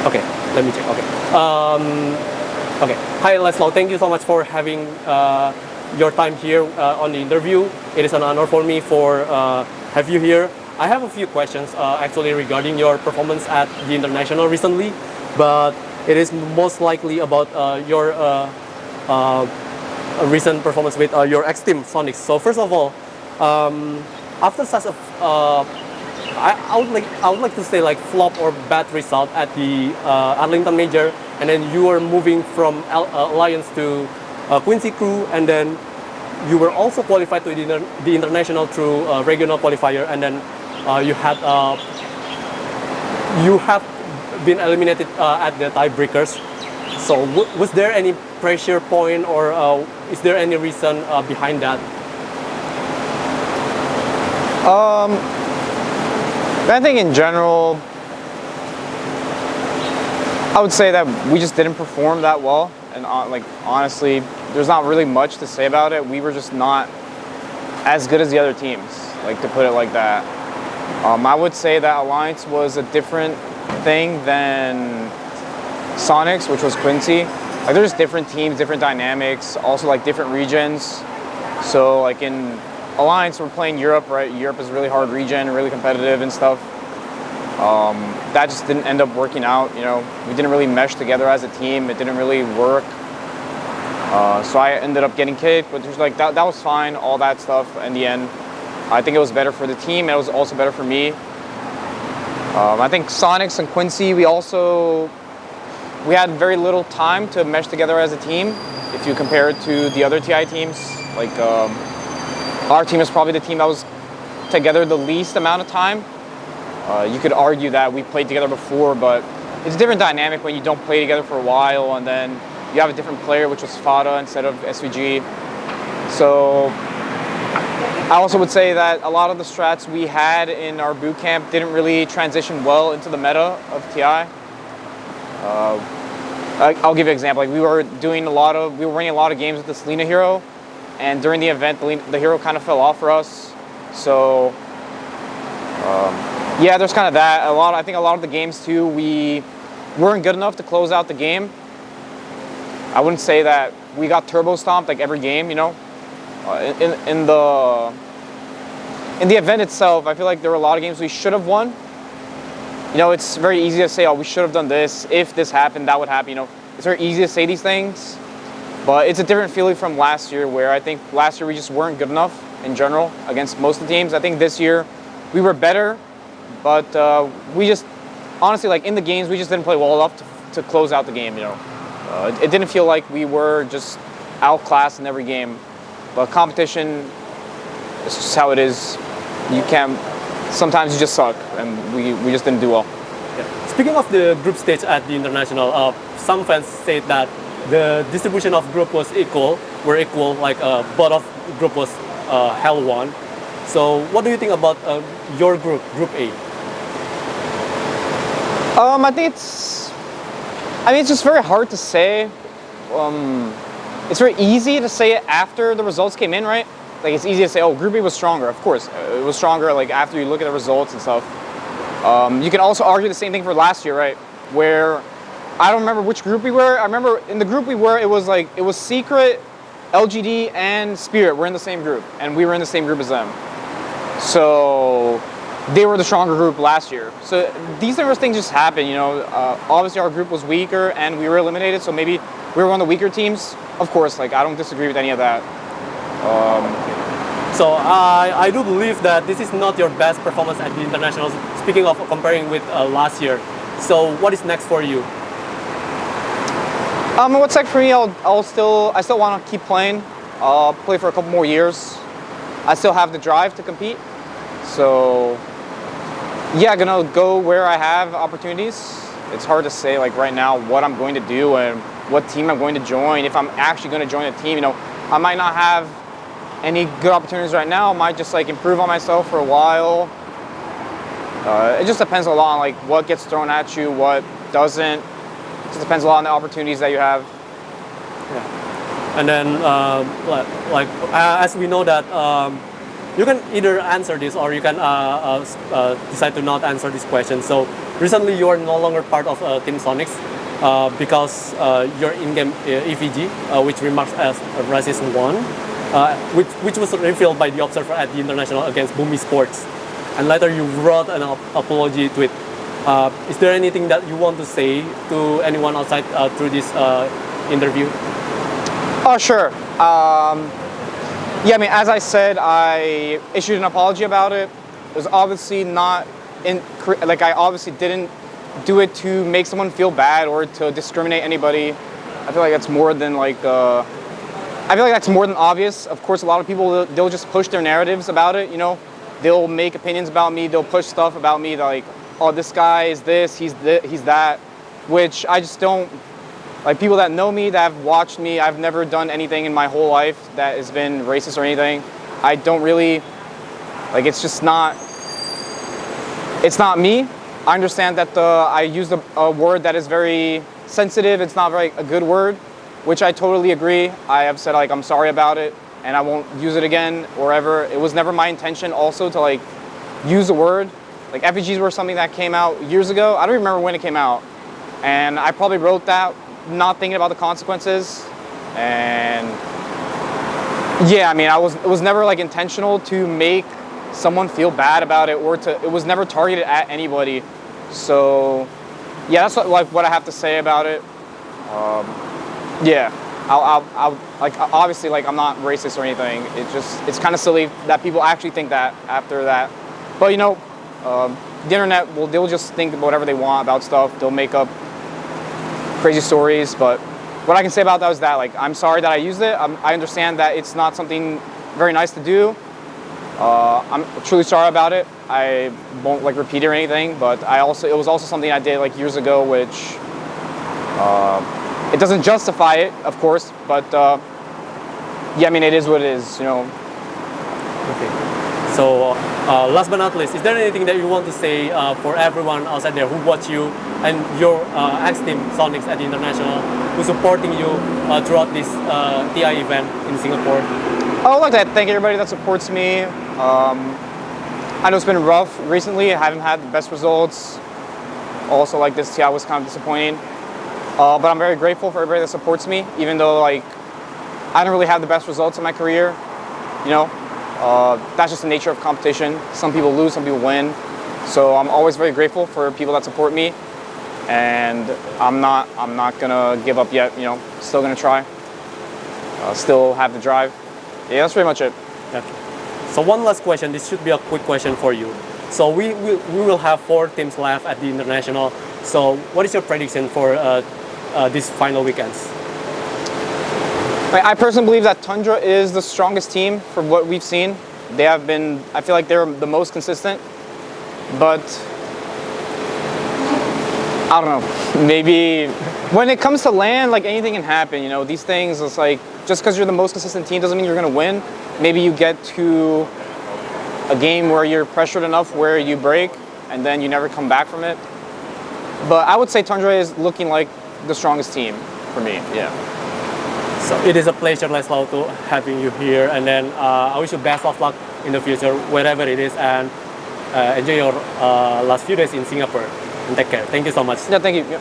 Okay, let me check. Okay. Okay. Hi, Leslao. Thank you so much for having your time here on the interview. It is an honor for me for have you here. I have a few questions actually regarding your performance at the international recently, but it is most likely about your recent performance with your ex-team Sonics. So first of all, after such a I would like to say like flop or bad result at the Arlington Major, and then you were moving from Alliance to Quincy Crew, and then you were also qualified to the international through regional qualifier, and then you have been eliminated at the tiebreakers. So was there any pressure point, or is there any reason behind that? I think in general, I would say that we just didn't perform that well, and like honestly, there's not really much to say about it. We were just not as good as the other teams, like to put it like that. I would say that Alliance was a different thing than Sonics, which was Quincy. Like there's different teams, different dynamics, also like different regions. So like in Alliance, we're playing Europe, right? Europe is a really hard region, really competitive and stuff. That just didn't end up working out, you know. We didn't really mesh together as a team. It didn't really work. So I ended up getting kicked, but just like that was fine, all that stuff. In the end, I think it was better for the team, and it was also better for me. I think Sonics and Quincy, we had very little time to mesh together as a team. If you compare it to the other TI teams, like our team is probably the team that was together the least amount of time. You could argue that we played together before, but it's a different dynamic when you don't play together for a while, and then you have a different player, which was Fada instead of SVG. So I also would say that a lot of the strats we had in our boot camp didn't really transition well into the meta of TI. I'll give you an example. Like we were running a lot of games with the Selena hero, and during the event, the hero kind of fell off for us. So yeah, there's kind of that. I think a lot of the games too, we weren't good enough to close out the game. I wouldn't say that we got turbo stomped like every game, you know. In the event itself, I feel like there were a lot of games we should have won. You know, it's very easy to say, oh, we should have done this. If this happened, that would happen. You know, it's very easy to say these things, but it's a different feeling from last year, where I think last year we just weren't good enough in general against most of the teams. I think this year we were better, but we just, honestly, like in the games, we just didn't play well enough to close out the game, you know. It didn't feel like we were just outclassed in every game, but competition is just how it is. Sometimes you just suck, and we just didn't do well. Yeah. Speaking of the group stage at the international, some fans say that the distribution of group was equal, like both of group was hell won. So what do you think about your group, Group A? I think it's just very hard to say. It's very easy to say it after the results came in, right? Like it's easy to say, oh, Group A was stronger. Of course, it was stronger. Like after you look at the results and stuff. You can also argue the same thing for last year, right? Where I don't remember which group we were. I remember in the group we were, it was Secret, LGD, and Spirit were in the same group, and we were in the same group as them. So they were the stronger group last year. So these type of things just happen, you know. Obviously our group was weaker and we were eliminated, so maybe we were one of the weaker teams. Of course, like I don't disagree with any of that. So I do believe that this is not your best performance at the internationals. Speaking of comparing with last year, so what is next for you? What's next for me? I still want to keep playing. I'll play for a couple more years. I still have the drive to compete. So yeah, gonna go where I have opportunities. It's hard to say like right now what I'm going to do and what team I'm going to join. If I'm actually going to join a team, you know, I might not have any good opportunities right now. I might just like improve on myself for a while. It just depends a lot on like what gets thrown at you, what doesn't. It just depends a lot on the opportunities that you have. Yeah. And then as we know that you can either answer this or you can decide to not answer this question. So recently you are no longer part of Team Sonics because your in-game EVG, which remarks as Racist 1, which was revealed by the observer at the International against Boom Esports. And later you wrote an apology tweet. Is there anything that you want to say to anyone outside through this interview? Oh, sure. Yeah, I mean, as I said, I issued an apology about it. It was obviously not like I obviously didn't do it to make someone feel bad or to discriminate anybody. I feel like that's more than like I feel like that's more than obvious. Of course, a lot of people they'll just push their narratives about it. You know, they'll make opinions about me. They'll push stuff about me like, oh, this guy is this, he's that, which I just don't. Like people that know me, that have watched me, I've never done anything in my whole life that has been racist or anything. I don't really, like it's just not, it's not me. I understand that I used a word that is very sensitive, it's not very a good word, which I totally agree. I have said like I'm sorry about it and I won't use it again or ever. It was never my intention also to like use the word. Like FPGs were something that came out years ago. I don't remember when it came out. And I probably wrote that not thinking about the consequences, and yeah, I mean, it was never like intentional to make someone feel bad about it or it was never targeted at anybody. So yeah, that's what I have to say about it. Yeah, I'll like obviously like I'm not racist or anything. It's kind of silly that people actually think that after that, but you know, the internet they'll just think whatever they want about stuff. They'll make up crazy stories, but what I can say about that is that like I'm sorry that I used it. I understand that it's not something very nice to do. I'm truly sorry about it. I won't like repeat it or anything, but it was also something I did like years ago, which it doesn't justify it, of course, but yeah, I mean it is what it is, you know. Okay. So last but not least, is there anything that you want to say for everyone outside there who watch you and your ex-team Sonics at the International who's supporting you throughout this TI event in Singapore? I would like to thank everybody that supports me. I know it's been rough recently. I haven't had the best results. Also, like this TI was kind of disappointing. But I'm very grateful for everybody that supports me, even though like I don't really have the best results in my career, you know. That's just the nature of competition. Some people lose, some people win. So I'm always very grateful for people that support me, and I'm not gonna give up yet. You know, still gonna try. Still have the drive. Yeah, that's pretty much it. Okay. So one last question. This should be a quick question for you. So we will have 4 teams left at the International. So what is your prediction for these final weekends? I personally believe that Tundra is the strongest team from what we've seen. They have been, I feel like they're the most consistent, but I don't know, maybe when it comes to LAN, like anything can happen, you know, these things, it's like, just because you're the most consistent team doesn't mean you're gonna win. Maybe you get to a game where you're pressured enough where you break and then you never come back from it. But I would say Tundra is looking like the strongest team for me, yeah. So it is a pleasure, Leslao, to having you here, and then I wish you best of luck in the future, wherever it is, and enjoy your last few days in Singapore, and take care. Thank you so much. Yeah, thank you. Yeah.